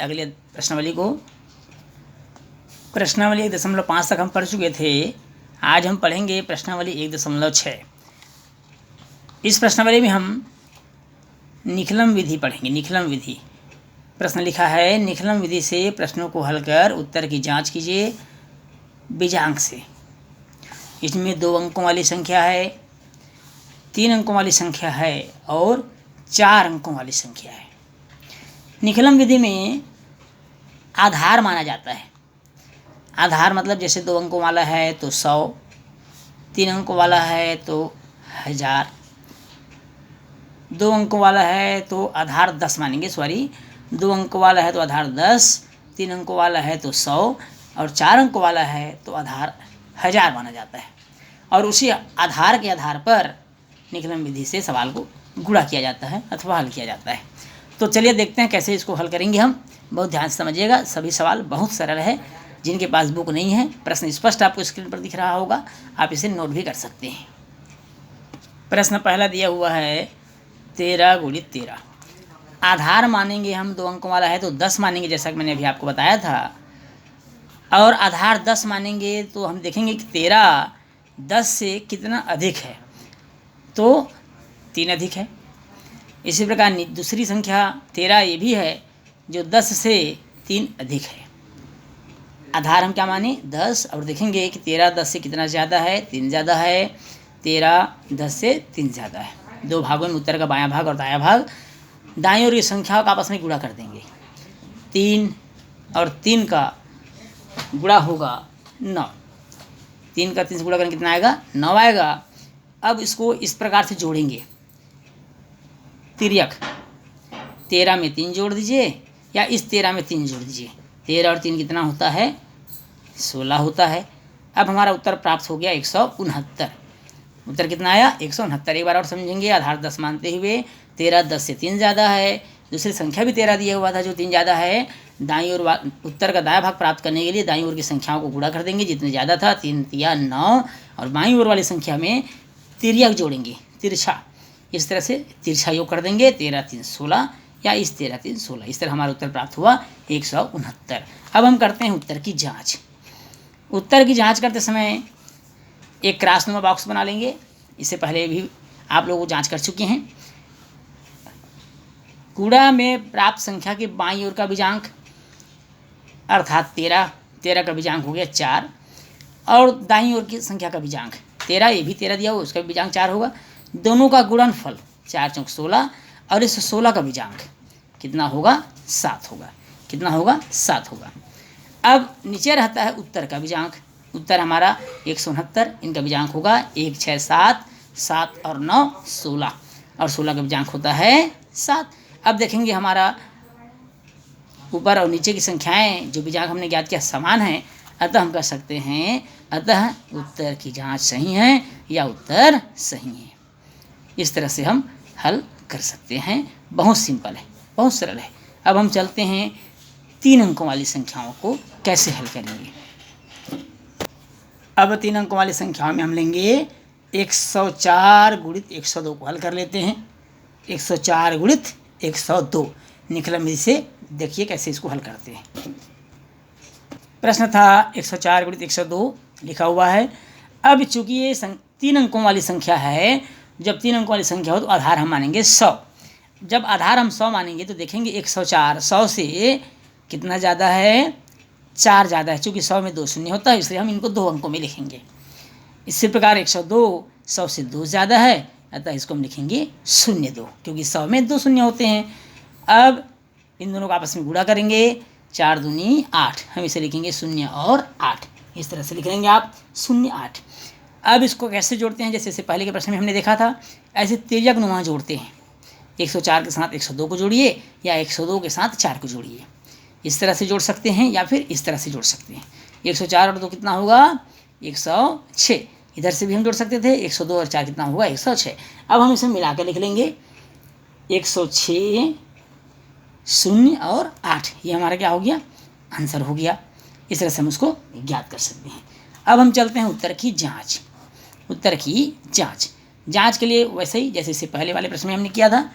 अगले प्रश्नावली को। प्रश्नावली 1.5 तक हम पढ़ चुके थे। आज हम पढ़ेंगे प्रश्नावली 1.6। इस प्रश्नावली में हम निखलम विधि पढ़ेंगे। निखलम विधि प्रश्न लिखा है, निखलम विधि से प्रश्नों को हल कर उत्तर की जांच कीजिए बीजांक से। इसमें 2 अंकों वाली संख्या है, 3 अंकों वाली संख्या है और 4 अंकों वाली संख्या है। निखलम विधि में आधार माना जाता है। आधार मतलब जैसे 2 अंकों वाला है तो 100, 3 अंकों वाला है तो 1000, 2 अंकों वाला है तो आधार 10 मानेंगे। 2 अंकों वाला है तो आधार 10, 3 अंकों वाला है तो 100 और 4 अंकों वाला है तो आधार 1000 माना जाता है। और उसी आधार के आधार पर निखलम विधि से सवाल को गुणा किया जाता है अथवा हल किया जाता है। तो चलिए देखते हैं कैसे इसको हल करेंगे हम। बहुत ध्यान से समझिएगा, सभी सवाल बहुत सरल है। जिनके पास बुक नहीं है, प्रश्न स्पष्ट आपको स्क्रीन पर दिख रहा होगा, आप इसे नोट भी कर सकते हैं। प्रश्न पहला दिया हुआ है 13 × 13। आधार मानेंगे हम 2 अंकों वाला है तो 10 मानेंगे, जैसा कि मैंने अभी आपको बताया था। और आधार 10 मानेंगे तो हम देखेंगे कि 13 10 से कितना अधिक है, तो 3 अधिक है। इसी प्रकार दूसरी संख्या 13 ये भी है जो 10 से 3 अधिक है। आधार हम क्या माने 10, और देखेंगे कि 13 10 से कितना ज़्यादा है, 3 ज़्यादा है। 13 10 से 3 ज़्यादा है। 2 भागों में उत्तर का बायां भाग और दायां भाग, दाईं ओर की संख्याओं का आपस में गुणा कर देंगे। 3 और 3 का गुणा होगा 9। 3 का 3 से गुणा करेंगे कितना आएगा, 9 आएगा। अब इसको इस प्रकार से जोड़ेंगे। तिर्यक 13 में 3 जोड़ दीजिए या इस 13 में 3 जोड़ दीजिए। 13 और 3 कितना होता है, 16 होता है। अब हमारा उत्तर प्राप्त हो गया 169। उत्तर कितना आया, 169। एक बार और समझेंगे। आधार 10 मानते हुए 13 10 से 3 ज़्यादा है। दूसरी संख्या भी 13 दिया हुआ था जो 3 ज़्यादा है। दाईं ओर उत्तर का दायां भाग प्राप्त करने के लिए दाईं ओर की संख्याओं को गुणा कर देंगे। जितने ज़्यादा था 3 या 9, और बाईं ओर वाली संख्या में तिर्यक जोड़ेंगे, तिरछा। इस तरह से तिरछा योग कर देंगे। 13 3 16 या इस 13 3 16। इस तरह हमारा उत्तर प्राप्त हुआ 169। अब हम करते हैं उत्तर की जाँच। उत्तर की जाँच करते समय एक क्रॉसनुमा बॉक्स बना लेंगे। इससे पहले भी आप लोग जांच कर चुके हैं। गुणा में प्राप्त संख्या के बाईं ओर का बीजांक अर्थात 13 का बीजांक हो गया 4, और दाईं ओर की संख्या का बीजांक 13, ये भी 13 दिया हुआ, उसका बीजांक 4 होगा। दोनों का गुणनफल 4 × 16 और इस 16 का बीजांक कितना होगा, 7 होगा। कितना होगा, 7 होगा। अब नीचे रहता है उत्तर का बीजांक। उत्तर हमारा 169, इनका बीजांक होगा 1 6 7, 7 और 9 16, और 16 का बीजांक होता है 7। अब देखेंगे हमारा ऊपर और नीचे की संख्याएं जो बीजांक हमने ज्ञात किया समान हैं, अतः हम कह सकते हैं अतः उत्तर की जांच सही है या उत्तर सही है। इस तरह से हम हल कर सकते हैं। बहुत सिंपल है, बहुत सरल है। अब हम चलते हैं 3 अंकों वाली संख्याओं को कैसे हल करेंगे। अब 3 अंकों वाली संख्याओं में हम लेंगे 104 × 102 को हल कर लेते हैं। 104 × 102 निखलम विधि से देखिए कैसे इसको हल करते हैं। प्रश्न था 104 × 102 लिखा हुआ है। अब चूंकि ये 3 अंकों वाली संख्या है, जब 3 अंकों वाली संख्या हो तो आधार हम मानेंगे 100। जब आधार हम 100 मानेंगे तो देखेंगे 104 100 से कितना ज़्यादा है, 4 ज़्यादा है। चूँकि 100 में 2 शून्य होता है, इसलिए हम इनको 2 अंकों में लिखेंगे। इसी प्रकार 102 100 से 2 ज़्यादा है, अतः इसको हम लिखेंगे 02, क्योंकि 100 में 2 शून्य होते हैं। अब इन दोनों को आपस में गुणा करेंगे। 4 दूनी 8, हम इसे लिखेंगे 0 और 8। इस तरह से लिख लेंगे आप 0 8। अब इसको कैसे जोड़ते हैं, जैसे पहले के प्रश्न में हमने देखा था, ऐसे तिर्यक नुमा जोड़ते हैं। 104 के साथ 102 को जोड़िए या 102 के साथ 4 को जोड़िए। इस तरह से जोड़ सकते हैं या फिर इस तरह से जोड़ सकते हैं। 104 और 2 कितना होगा, 106। इधर से भी हम जोड़ सकते थे। 102 और 4 कितना होगा, 106। अब हम इसे मिला कर लिख लेंगे 106 0 और 8। ये हमारा क्या हो गया, आंसर हो गया। इस तरह से हम उसको ज्ञात कर सकते हैं। अब हम चलते हैं उत्तर की जांच। उत्तर की जांच के लिए वैसे ही जैसे पहले वाले प्रश्न में हमने किया था,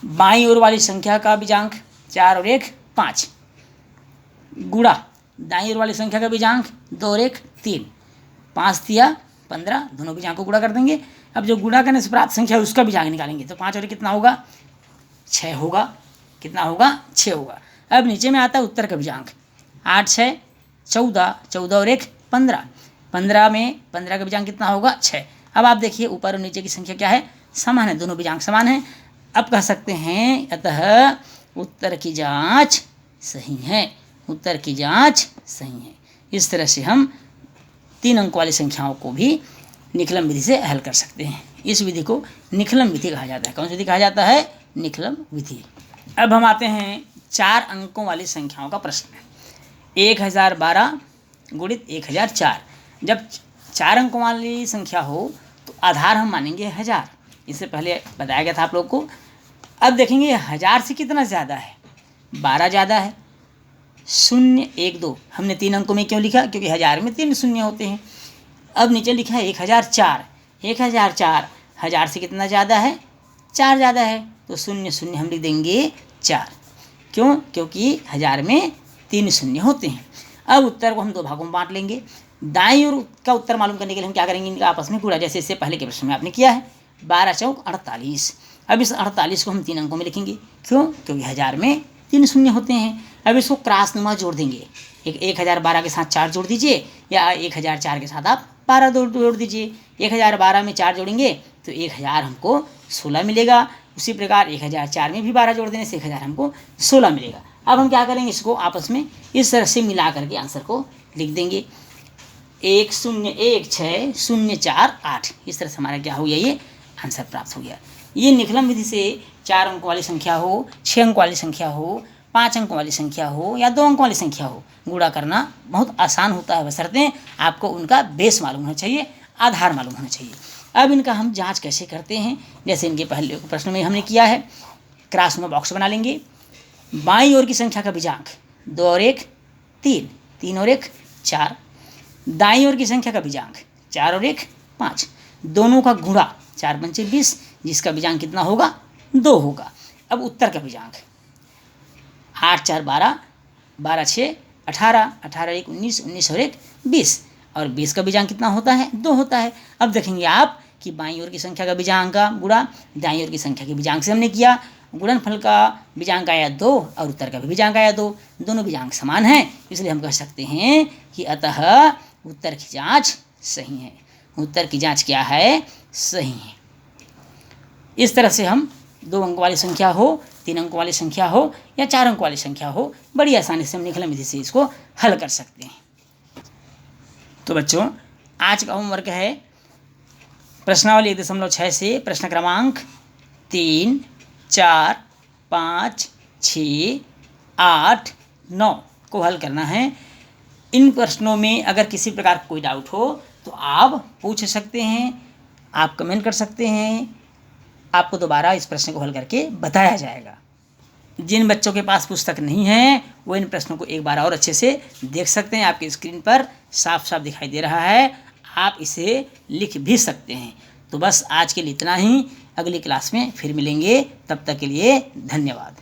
बाईं ओर वाली संख्या का बीजांक 4 और 1 5। गुणा दाईं ओर वाली संख्या का बीजांक 2 और 1 3, 5 तिया 15, दोनों बीजांक को गुणा कर देंगे। अब जो गुणा करने से प्राप्त संख्या है उसका बीजांक निकालेंगे, तो 5 और 1 कितना होगा, 6 होगा। कितना होगा, 6 होगा। अब नीचे में आता है उत्तर का बीजांक, 8 6 14, 14 और 1 15, 15 में 15 का बीजांक कितना होगा, 6। अब आप देखिए ऊपर और नीचे की संख्या क्या है, समान है, दोनों बीजांक समान हैं। अब कह सकते हैं अतः उत्तर की जांच सही है, उत्तर की जांच सही है। इस तरह से हम 3 अंक वाली संख्याओं को भी निकलम विधि से हल कर सकते हैं। इस विधि को निकलम विधि कहा जाता है। कौन सी विधि कहा जाता है, निकलम विधि। अब हम आते हैं 4 अंकों वाली संख्याओं का प्रश्न। 1012 गुणित 1004। जब 4 अंकों वाली संख्या हो तो आधार हम मानेंगे 1000। इससे पहले बताया गया था आप लोग को। अब देखेंगे 1000 से कितना ज़्यादा है, 12 ज़्यादा है। 0 1 2 हमने 3 अंकों में क्यों लिखा, क्योंकि 1000 में 3 शून्य होते हैं। अब नीचे लिखा है 1004, 1004 1000 से कितना ज़्यादा है, 4 ज़्यादा है, तो 0 0 हम लिख देंगे 4। क्यों, क्योंकि 1000 में 3 शून्य होते हैं। अब उत्तर को हम 2 भागों में बांट लेंगे। दाईं ओर का उत्तर मालूम करने के लिए हम क्या करेंगे, इनका आपस में गुणा, जैसे इससे पहले के प्रश्न में आपने किया है। 12 चौक 48। अब इस 48 को हम 3 अंकों में लिखेंगे। क्यों, क्योंकि 1000 में 3 शून्य होते हैं। अब इसको क्रॉस नुमा जोड़ देंगे। 1012 के साथ 4 जोड़ दीजिए, या 1004 के साथ आप 12 जोड़ दीजिए। 1012 में 4 जोड़ेंगे तो 1000 हमको 16 मिलेगा। उसी प्रकार 1004 में भी 12 जोड़ देने से 1000 हमको 16 मिलेगा। अब हम क्या करेंगे, इसको आपस में इस तरह से मिला करके आंसर को लिख देंगे। 101604 इस तरह से हमारा क्या हो गया, ये आंसर प्राप्त हो गया। ये निकलम विधि से 4 अंकों वाली संख्या हो, 6 अंकों वाली संख्या हो, 5 अंकों वाली संख्या हो या 2 अंकों वाली संख्या हो, गुणा करना बहुत आसान होता है, बशर्ते आपको उनका बेस मालूम होना चाहिए, आधार मालूम होना चाहिए। अब इनका हम जांच कैसे करते हैं, जैसे इनके पहले प्रश्न में हमने किया है। क्रॉस में बॉक्स बना लेंगे। बाईं ओर की संख्या का बीजांक 2 और 1 3, 3 और 1 4। दाईं ओर की संख्या का बीजांक 4 और 1 5, दोनों का गुणा 4 पंचे 20, जिसका बीजांक कितना होगा, 2 होगा। अब उत्तर का बीजांक 8 4 12, 12 6 18, 18 1 19, 19 और 1 20, और 20 का बीजांक कितना होता है, 2 होता है। अब देखेंगे आप कि बाईं ओर की संख्या का बीजांक का गुणा दाईं ओर की संख्या के बीजांक से हमने किया। गुणनफल का बीजांक आया 2 और उत्तर का भी बीजांक आया 2, दोनों बीजांक समान हैं, इसलिए हम कह सकते हैं कि अतः उत्तर की जांच सही है। उत्तर की जांच क्या है, सही है। इस तरह से हम 2 अंक वाली संख्या हो, 3 अंक वाली संख्या हो या 4 अंक वाली संख्या हो, बड़ी आसानी से हम निकलम विधि से इसको हल कर सकते हैं। तो बच्चों, आज का होमवर्क है प्रश्नावली 1.6 से प्रश्न क्रमांक 3 4 5 6 8 9 को हल करना है। इन प्रश्नों में अगर किसी प्रकार कोई डाउट हो तो आप पूछ सकते हैं, आप कमेंट कर सकते हैं, आपको दोबारा इस प्रश्न को हल करके बताया जाएगा। जिन बच्चों के पास पुस्तक नहीं है वो इन प्रश्नों को एक बार और अच्छे से देख सकते हैं। आपकी स्क्रीन पर साफ साफ दिखाई दे रहा है, आप इसे लिख भी सकते हैं। तो बस आज के लिए इतना ही, अगली क्लास में फिर मिलेंगे, तब तक के लिए धन्यवाद।